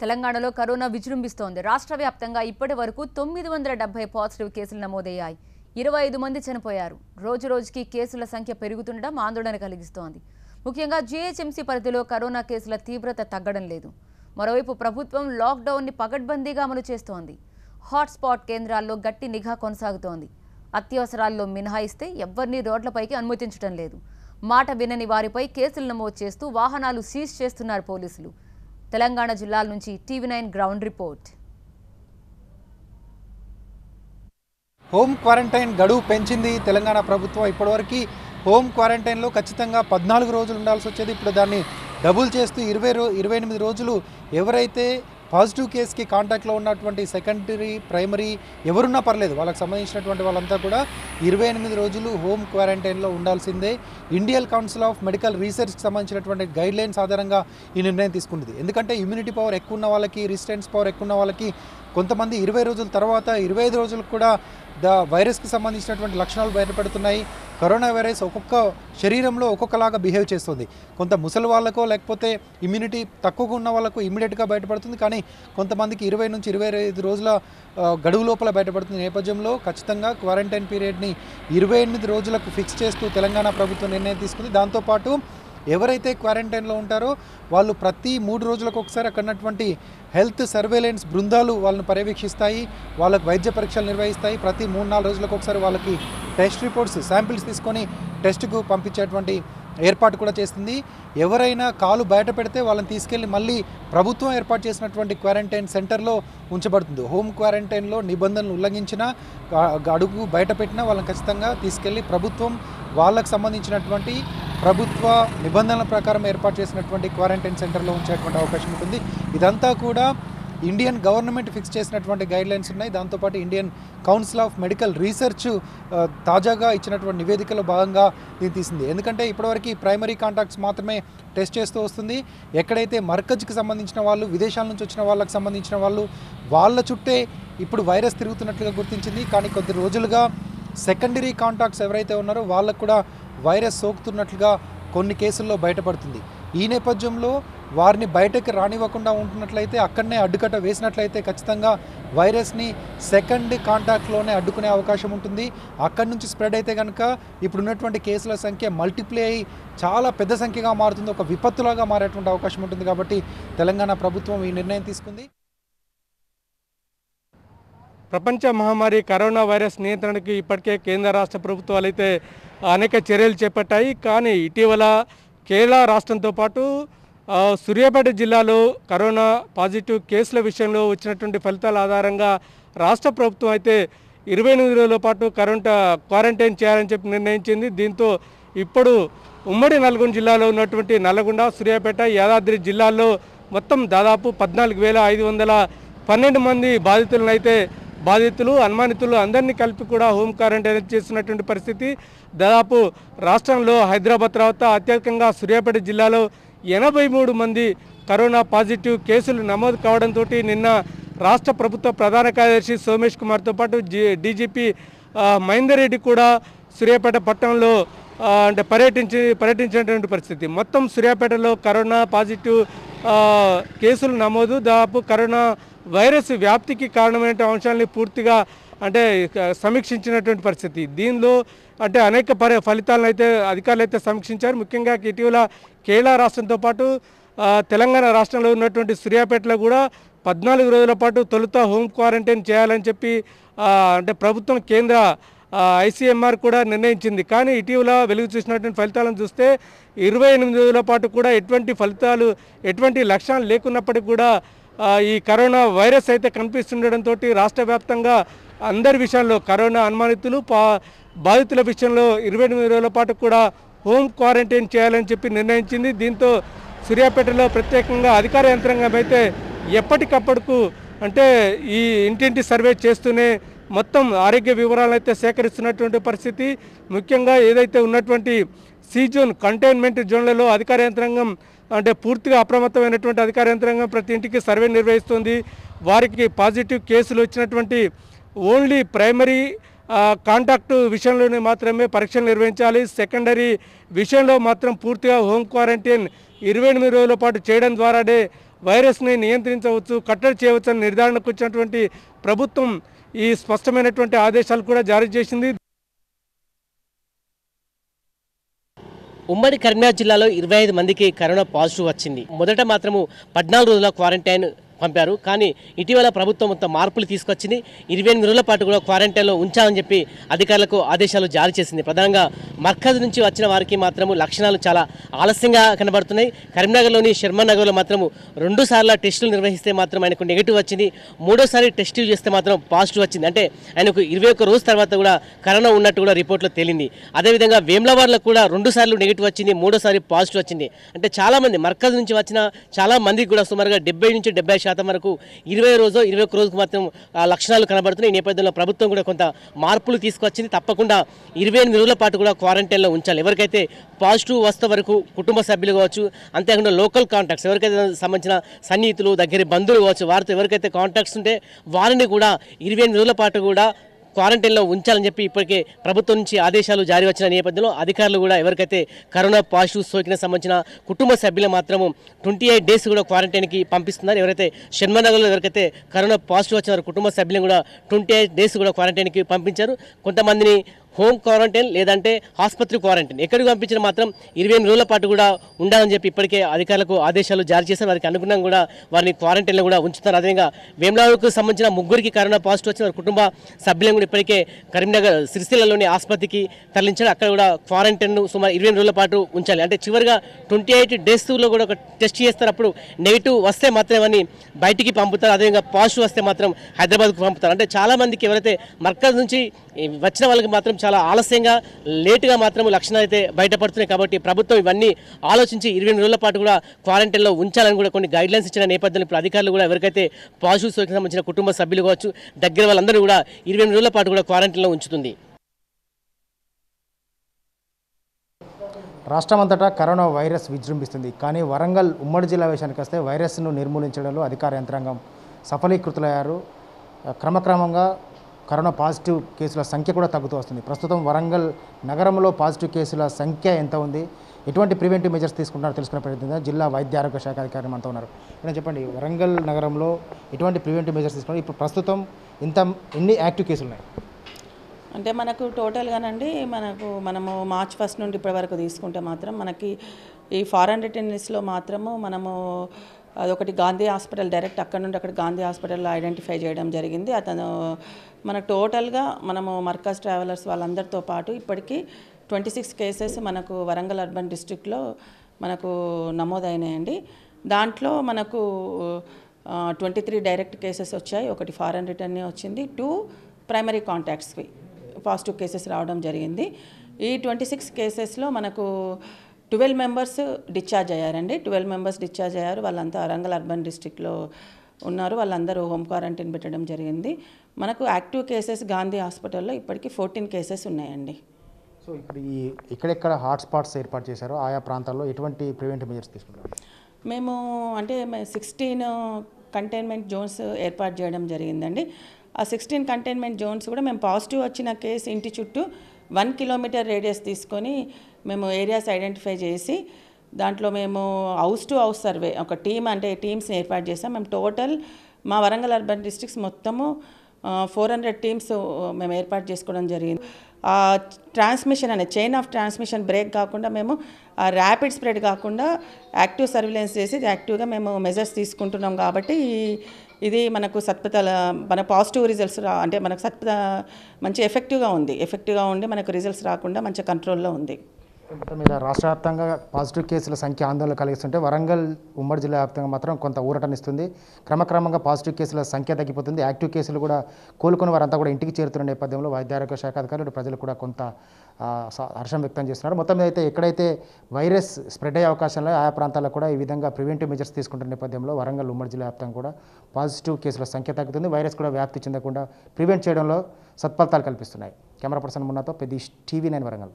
తెలంగాణలో కరోనా విజృంభిస్తోంది. రాష్ట్ర వ్యాప్తంగా ఇప్పటి వరకు 970 పాజిటివ్ కేసులు నమోదయ్యాయి. 25 మంది చనిపోయారు. రోజురోజుకి కేసుల సంఖ్య పెరుగుతుండడం ఆందోళన కలిగిస్తోంది. ముఖ్యంగా జీహెచ్ఎంసీ పరిధిలో కరోనా కేసుల తీవ్రత తగ్గడం లేదు. మరోవైపు ప్రభుత్వం లాక్డౌన్ని పకడ్బందీగా అమలు చేస్తోంది. హాట్స్పాట్ కేంద్రాల్లో గట్టి నిఘా కొనసాగుతోంది. అత్యవసరాల్లో మినహాయిస్తే ఎవ్వరినీ రోడ్లపైకి అనుమతించడం లేదు. మాట వినని వారిపై కేసులు నమోదు చేస్తూ వాహనాలు సీజ్ చేస్తున్నారు పోలీసులు. తెలంగాణ జిల్లాల నుంచి TV9 ground report. Home quarantine గడువు పెంచింది తెలంగాణ ప్రభుత్వం. ఇప్పటివరకు హోమ్ క్వారంటైన్లో ఖచ్చితంగా 14 రోజులు ఉండాల్సి వచ్చేది. ఇప్పుడు దాన్ని డబుల్ చేస్తూ 28 రోజులు ఎవరైతే పాజిటివ్ కేసుకి కాంటాక్ట్లో ఉన్నటువంటి సెకండరీ ప్రైమరీ ఎవరున్నా పర్లేదు, వాళ్ళకి సంబంధించినటువంటి వాళ్ళంతా కూడా 28 రోజులు హోమ్ క్వారంటైన్లో ఉండాల్సిందే. ఇండియన్ కౌన్సిల్ ఆఫ్ మెడికల్ రీసెర్చ్కి సంబంధించినటువంటి గైడ్లైన్స్ ఆధారంగా ఈ నిర్ణయం తీసుకున్నది. ఎందుకంటే ఇమ్యూనిటీ పవర్ ఎక్కువ ఉన్న వాళ్ళకి, రెసిస్టెన్స్ పవర్ ఎక్కువ ఉన్న వాళ్ళకి కొంతమంది 20 రోజుల తర్వాత 25 రోజులకు కూడా వైరస్కి సంబంధించినటువంటి లక్షణాలు బయటపడుతున్నాయి. కరోనా వైరస్ ఒక్కొక్క శరీరంలో ఒక్కొక్కలాగా బిహేవ్ చేస్తుంది. కొంత ముసలి వాళ్ళకో లేకపోతే ఇమ్యూనిటీ తక్కువగా ఉన్న వాళ్ళకు ఇమ్మీడియట్గా బయటపడుతుంది. కానీ కొంతమందికి 20 నుంచి 25 రోజుల గడువు లోపల బయటపడుతున్న నేపథ్యంలో ఖచ్చితంగా క్వారంటైన్ పీరియడ్ని 28 రోజులకు ఫిక్స్ చేస్తూ తెలంగాణ ప్రభుత్వం నిర్ణయం తీసుకుంది. దాంతోపాటు ఎవరైతే క్వారంటైన్లో ఉంటారో వాళ్ళు ప్రతి 3 రోజులకు ఒకసారి అక్కడ ఉన్నటువంటి హెల్త్ సర్వేలెన్స్ బృందాలు వాళ్ళని పర్యవేక్షిస్తాయి, వాళ్ళకు వైద్య పరీక్షలు నిర్వహిస్తాయి. ప్రతి 3-4 రోజులకు ఒకసారి వాళ్ళకి టెస్ట్ రిపోర్ట్స్, శాంపిల్స్ తీసుకొని టెస్ట్కు పంపించేటువంటి ఏర్పాటు కూడా చేస్తుంది. ఎవరైనా కాలు బయట పెడితే వాళ్ళని తీసుకెళ్ళి మళ్ళీ ప్రభుత్వం ఏర్పాటు చేసినటువంటి క్వారంటైన్ సెంటర్లో ఉంచబడుతుంది. హోమ్ క్వారంటైన్లో నిబంధనలు ఉల్లంఘించిన అడుగు బయట పెట్టినా వాళ్ళని ఖచ్చితంగా తీసుకెళ్ళి ప్రభుత్వం వాళ్ళకు సంబంధించినటువంటి ప్రభుత్వ నిబంధనల ప్రకారం ఏర్పాటు చేసినటువంటి క్వారంటైన్ సెంటర్లో ఉంచేటువంటి అవకాశం ఉంటుంది. ఇదంతా కూడా ఇండియన్ గవర్నమెంట్ ఫిక్స్ చేసినటువంటి గైడ్లైన్స్ ఉన్నాయి. దాంతోపాటు Indian council of medical research తాజాగా ఇచ్చినటువంటి నివేదికలో భాగంగా దీన్ని తీసింది. ఎందుకంటే ఇప్పటివరకు ప్రైమరీ కాంటాక్ట్స్ మాత్రమే టెస్ట్ చేస్తూ వస్తుంది. ఎక్కడైతే మర్కజ్కి సంబంధించిన వాళ్ళు, విదేశాల నుంచి వచ్చిన వాళ్ళకి సంబంధించిన వాళ్ళు, వాళ్ళ చుట్టే ఇప్పుడు వైరస్ తిరుగుతున్నట్లుగా గుర్తించింది. కానీ కొద్ది రోజులుగా సెకండరీ కాంటాక్ట్స్ ఎవరైతే ఉన్నారో వాళ్ళకు కూడా వైరస్ సోకుతున్నట్లుగా కొన్ని కేసుల్లో బయటపడుతుంది. ఈ నేపథ్యంలో వారిని బయటకు రానివ్వకుండా ఉంటున్నట్లయితే, అక్కడనే అడ్డుకట్ట వేసినట్లయితే ఖచ్చితంగా వైరస్ని సెకండ్ కాంటాక్ట్లోనే అడ్డుకునే అవకాశం ఉంటుంది. అక్కడి నుంచి స్ప్రెడ్ అయితే కనుక ఇప్పుడున్నటువంటి కేసుల సంఖ్య మల్టిప్లై అయ్యి చాలా పెద్ద సంఖ్యగా మారుతుంది, ఒక విపత్తులాగా మారేటువంటి అవకాశం ఉంటుంది. కాబట్టి తెలంగాణ ప్రభుత్వం ఈ నిర్ణయం తీసుకుంది. ప్రపంచ మహమ్మారి కరోనా వైరస్ నియంత్రణకు ఇప్పటికే కేంద్ర రాష్ట్ర ప్రభుత్వాలు అయితే అనేక చర్యలు చేపట్టాయి. కానీ ఇటీవల కేరళ రాష్ట్రంతో పాటు సూర్యాపేట జిల్లాలో కరోనా పాజిటివ్ కేసుల విషయంలో వచ్చినటువంటి ఫలితాల ఆధారంగా రాష్ట్ర ప్రభుత్వం అయితే 28 రోజుల పాటు క్వారంటైన్ చేయాలని చెప్పి నిర్ణయించింది. దీంతో ఇప్పుడు ఉమ్మడి నల్గొండ జిల్లాలో ఉన్నటువంటి నల్లగొండ, సూర్యాపేట, యాదాద్రి జిల్లాల్లో మొత్తం దాదాపు 14,512 మంది బాధితులు అనుమానితులు అందరినీ కలిపి కూడా హోమ్ క్వారంటైన్ చేస్తున్నటువంటి పరిస్థితి. దాదాపు రాష్ట్రంలో హైదరాబాద్ తర్వాత అత్యధికంగా సూర్యాపేట జిల్లాలో 83 మంది కరోనా పాజిటివ్ కేసులు నమోదు కావడంతో నిన్న రాష్ట్ర ప్రభుత్వ ప్రధాన కార్యదర్శి సోమేష్ కుమార్తో పాటు డీజీపీ మహేందర్ రెడ్డి కూడా సూర్యాపేట పట్టణంలో పర్యటించినటువంటి పరిస్థితి. మొత్తం సూర్యాపేటలో కరోనా పాజిటివ్ కేసులు నమోదు, దాదాపు కరోనా వైరస్ వ్యాప్తికి కారణమైన అంశాలని పూర్తిగా సమీక్షించినటువంటి పరిస్థితి. దీనిలో అనేక ఫలితాలను అయితే అధికారులు అయితే సమీక్షించారు. ముఖ్యంగా ఇటీవల కేరళ రాష్ట్రంతో పాటు తెలంగాణ రాష్ట్రంలో ఉన్నటువంటి సూర్యాపేటలో కూడా 14 రోజుల పాటు తొలుత హోమ్ క్వారంటైన్ చేయాలని చెప్పి ప్రభుత్వం కేంద్ర ICMR కూడా నిర్ణయించింది. కానీ ఇటీవల వెలుగు చూసినటువంటి ఫలితాలను చూస్తే 28 రోజుల పాటు కూడా ఎటువంటి లక్షణాలు లేకున్నప్పటికీ కూడా ఈ కరోనా వైరస్ అయితే కనిపిస్తుండడంతో రాష్ట్ర వ్యాప్తంగా అందరి విషయంలో కరోనా అనుమానితులు బాధితుల విషయంలో 28 రోజుల పాటు కూడా హోమ్ క్వారంటైన్ చేయాలని చెప్పి నిర్ణయించింది. దీంతో సూర్యాపేటలో ప్రత్యేకంగా అధికార యంత్రాంగం అయితే ఎప్పటికప్పుడు ఈ ఇంటింటి సర్వే చేస్తూనే మొత్తం ఆరోగ్య వివరాలను అయితే సేకరిస్తున్నటువంటి పరిస్థితి. ముఖ్యంగా ఏదైతే ఉన్నటువంటి జోన్ కంటైన్మెంట్ జోన్లలో అధికార యంత్రాంగం పూర్తిగా అప్రమత్తమైనటువంటి అధికార యంత్రాంగం ప్రతి ఇంటికి సర్వే నిర్వహిస్తుంది. వారికి పాజిటివ్ కేసులు వచ్చినటువంటి ఓన్లీ ప్రైమరీ కాంటాక్ట్ విషయంలోనే మాత్రమే పరీక్షలు నిర్వహించాలి. సెకండరీ విషయంలో మాత్రం పూర్తిగా హోమ్ క్వారంటైన్ 28 రోజుల పాటు చేయడం ద్వారానే వైరస్ని నియంత్రించవచ్చు, కట్టడి చేయవచ్చు అని నిర్ధారణకు వచ్చినటువంటి ప్రభుత్వం ఈ స్పష్టమైనటువంటి ఆదేశాలు కూడా జారీ చేసింది. ఉమ్మడి కరీంనగర్ జిల్లాలో 25 మందికి కరోనా పాజిటివ్ వచ్చింది. మొదట మాత్రము 14 రోజుల క్వారంటైన్ పంపారు. కానీ ఇటీవల ప్రభుత్వం మొత్తం మార్పులు తీసుకొచ్చింది. 28 రోజుల పాటు కూడా క్వారంటైన్లో ఉంచాలని చెప్పి అధికారులకు ఆదేశాలు జారీ చేసింది. ప్రధానంగా మర్కజ్ నుంచి వచ్చిన వారికి మాత్రము లక్షణాలు చాలా ఆలస్యంగా కనబడుతున్నాయి. కరీంనగర్లోని శర్మనగర్లో మాత్రము 2 సార్లు టెస్టులు నిర్వహిస్తే మాత్రం ఆయనకు నెగిటివ్ వచ్చింది. 3ోసారి టెస్టులు చేస్తే మాత్రం పాజిటివ్ వచ్చింది. అంటే ఆయనకు 21 రోజు తర్వాత కూడా కరోనా ఉన్నట్టు కూడా రిపోర్ట్లో తేలింది. అదేవిధంగా వేములవాడలో కూడా 2 సార్లు నెగిటివ్ వచ్చింది, 3ోసారి పాజిటివ్ వచ్చింది. అంటే చాలామంది మర్కజ్ నుంచి వచ్చిన చాలా మందికి కూడా సుమారుగా 70 నుంచి 70% వరకు 21 రోజుకు మాత్రం లక్షణాలు కనబడుతున్నాయి. ఈ నేపథ్యంలో ప్రభుత్వం కూడా కొంత మార్పులు తీసుకొచ్చింది. తప్పకుండా 28 రోజుల పాటు కూడా క్వారంటైన్లో ఉంచాలి. ఎవరికైతే పాజిటివ్ వస్తే వరకు కుటుంబ సభ్యులు కావచ్చు, అంతేకాకుండా లోకల్ కాంటాక్ట్స్ ఎవరికైతే సంబంధించిన సన్నిహితులు, దగ్గర బంధువులు కావచ్చు, వారితో ఎవరికైతే కాంటాక్ట్స్ ఉంటే వారిని కూడా 28 రోజుల పాటు కూడా క్వారంటైన్లో ఉంచాలని చెప్పి ఇప్పటికే ప్రభుత్వం నుంచి ఆదేశాలు జారీ వచ్చిన నేపథ్యంలో అధికారులు కూడా ఎవరికైతే కరోనా పాజిటివ్ సోకిన సంబంధించిన కుటుంబ సభ్యులు మాత్రము 28 డేస్ కూడా క్వారంటైన్కి పంపిస్తున్నారు. ఎవరైతే శర్మనగర్లో ఎవరికైతే కరోనా పాజిటివ్ వచ్చిన కుటుంబ సభ్యులను కూడా 28 డేస్ కూడా క్వారంటైన్కి పంపించారు. కొంతమందిని హోమ్ క్వారంటైన్ లేదంటే ఆసుపత్రి క్వారంటైన్ ఎక్కడికి పంపించిన మాత్రం 28 రోజుల పాటు కూడా ఉండాలని చెప్పి ఇప్పటికే అధికారులకు ఆదేశాలు జారీ చేశారు. వారికి అనుగుణంగా కూడా వారిని క్వారంటైన్లో కూడా ఉంచుతారు. అదేవిధంగా వేములవాడకు సంబంధించిన 3 కరోనా పాజిటివ్ వచ్చిన వారి కుటుంబ సభ్యులను కూడా ఇప్పటికే కరీంనగర్ సిరిసిల్లలోని ఆసుపత్రికి తరలించారు. అక్కడ కూడా క్వారంటైన్ సుమారు 28 రోజుల పాటు ఉంచాలి. అంటే చివరిగా 28 డేస్లో కూడా ఒక టెస్ట్ చేస్తారు. అప్పుడు నెగిటివ్ వస్తే మాత్రమే బయటికి పంపుతారు. అదేవిధంగా పాజిటివ్ వస్తే మాత్రం హైదరాబాద్కు పంపుతారు. అంటే చాలామందికి ఎవరైతే మర్కజ్ నుంచి వచ్చిన వాళ్ళకి మాత్రం చాలా ఆలస్యంగా లేటుగా మాత్రం లక్షణాలు అయితే బయటపడుతున్నాయి. కాబట్టి ప్రభుత్వం ఇవన్నీ ఆలోచించి 28 రోజుల పాటు కూడా క్వారంటైన్లో ఉంచాలని కూడా కొన్ని గైడ్లైన్స్ ఇచ్చిన నేపథ్యంలో ఇప్పుడు అధికారులు కూడా ఎవరికైతే పాజిటివ్ సోకిన సంబంధించిన కుటుంబ సభ్యులు కావచ్చు, దగ్గర వాళ్ళందరూ కూడా 28 రోజుల పాటు కూడా క్వారంటైన్లో ఉంచుతుంది. రాష్ట్రమంతటా కరోనా వైరస్ విజృంభిస్తుంది. కానీ వరంగల్ ఉమ్మడి జిల్లా విషయానికి వస్తే వైరస్ను నిర్మూలించడంలో అధికార యంత్రాంగం సఫలీకృతులయ్యారు. క్రమక్రమంగా కరోనా పాజిటివ్ కేసుల సంఖ్య కూడా తగ్గుతూ వస్తుంది. ప్రస్తుతం వరంగల్ నగరంలో పాజిటివ్ కేసుల సంఖ్య ఎంత ఉంది, ఎటువంటి ప్రివెంటివ్ మెజర్స్ తీసుకుంటున్నారో తెలుసుకునే ప్రయత్నం జిల్లా వైద్య ఆరోగ్య శాఖ అధికారి మనతో ఉన్నారు. ఇలా చెప్పండి, వరంగల్ నగరంలో ఎటువంటి ప్రివెంటివ్ మెజర్స్ తీసుకున్నారు? ఇప్పుడు ప్రస్తుతం ఎన్ని యాక్టివ్ కేసులు ఉన్నాయి? అంటే మనకు టోటల్గానండి మనము మార్చ్ 1 నుండి ఇప్పటి వరకు తీసుకుంటే మాత్రం మనకి ఈ 410 మాత్రము మనము అదొకటి గాంధీ హాస్పిటల్ డైరెక్ట్ అక్కడ నుండి అక్కడ గాంధీ హాస్పిటల్లో ఐడెంటిఫై చేయడం జరిగింది. అతను మనకు టోటల్గా మనము మర్కజ్ ట్రావెలర్స్ వాళ్ళందరితో పాటు ఇప్పటికీ 26 కేసెస్ మనకు వరంగల్ అర్బన్ డిస్ట్రిక్ట్లో మనకు నమోదైనాయండి. దాంట్లో మనకు 23 డైరెక్ట్ కేసెస్ వచ్చాయి, ఒకటి 410 వచ్చింది, 2 ప్రైమరీ కాంటాక్ట్స్కి పాజిటివ్ కేసెస్ రావడం జరిగింది. ఈ 26 కేసెస్లో మనకు 12 మెంబర్స్ డిశ్చార్జ్ అయ్యారండి. 12 మెంబర్స్ డిశ్చార్జ్ అయ్యారు. వాళ్ళంతా వరంగల్ అర్బన్ డిస్ట్రిక్ట్లో ఉన్నారు. వాళ్ళందరూ హోమ్ క్వారంటైన్ పెట్టడం జరిగింది. మనకు యాక్టివ్ కేసెస్ గాంధీ హాస్పిటల్లో ఇప్పటికీ 14 కేసెస్ ఉన్నాయండి. సో ఇప్పుడు ఎక్కడెక్కడ హాట్స్పాట్స్ ఏర్పాటు చేశారో ఆయా ప్రాంతాల్లో ఎటువంటి ప్రివెంటివ్ మెజర్స్ తీసుకుంటారు? మేము 16 కంటైన్మెంట్ జోన్స్ ఏర్పాటు చేయడం జరిగిందండి. ఆ 16 కంటైన్మెంట్ జోన్స్ కూడా మేము పాజిటివ్ వచ్చిన కేసు ఇంటి చుట్టూ 1 కిలోమీటర్ రేడియస్ తీసుకొని మేము ఏరియాస్ ఐడెంటిఫై చేసి దాంట్లో మేము హౌస్ టు హౌస్ సర్వే ఒక టీమ్స్ని ఏర్పాటు చేసాం. మేము టోటల్ మా వరంగల్ అర్బన్ డిస్ట్రిక్ట్స్ మొత్తము 400 టీమ్స్ మేము ఏర్పాటు చేసుకోవడం జరిగింది. ఆ ట్రాన్స్మిషన్ అనే చైన్ ఆఫ్ ట్రాన్స్మిషన్ బ్రేక్ కాకుండా మేము ర్యాపిడ్ స్ప్రెడ్ కాకుండా యాక్టివ్ సర్విలెన్స్ చేసి యాక్టివ్గా మేము మెజర్స్ తీసుకుంటున్నాం. కాబట్టి ఇది మనకు మన పాజిటివ్ రిజల్ట్స్ అంటే మనకు మంచి ఎఫెక్టివ్గా ఉండి మనకు రిజల్ట్స్ రాకుండా మంచి కంట్రోల్లో ఉంది. మొత్తం మీద రాష్ట్ర వ్యాప్తంగా పాజిటివ్ కేసుల సంఖ్య ఆందోళన కలిగిస్తుంటే వరంగల్ ఉమ్మడి జిల్లా వ్యాప్తంగా మాత్రం కొంత ఊరటనిస్తుంది. క్రమక్రమంగా పాజిటివ్ కేసుల సంఖ్య తగ్గిపోతుంది. యాక్టివ్ కేసులు కూడా కోలుకుని వారంతా కూడా ఇంటికి చేరుతున్న నేపథ్యంలో వైద్య ఆరోగ్య శాఖ అధికారులు ప్రజలు కూడా కొంత హర్షం వ్యక్తం చేస్తున్నారు. మొత్తం మీద అయితే ఎక్కడైతే వైరస్ స్ప్రెడ్ అయ్యే అవకాశంలో ఆయా ప్రాంతాల్లో కూడా ఈ విధంగా ప్రివెంటివ్ మెజర్స్ తీసుకుంటున్న నేపథ్యంలో వరంగల్ ఉమ్మడి జిల్లా వ్యాప్తంగా కూడా పాజిటివ్ కేసుల సంఖ్య తగ్గుతుంది. వైరస్ కూడా వ్యాప్తి చెందకుండా ప్రివెంట్ చేయడంలో సత్ఫలితాలు కల్పిస్తున్నాయి. కెమెరా పర్సన్ మున్నాతో పెద్దీష్, TV9 వరంగల్.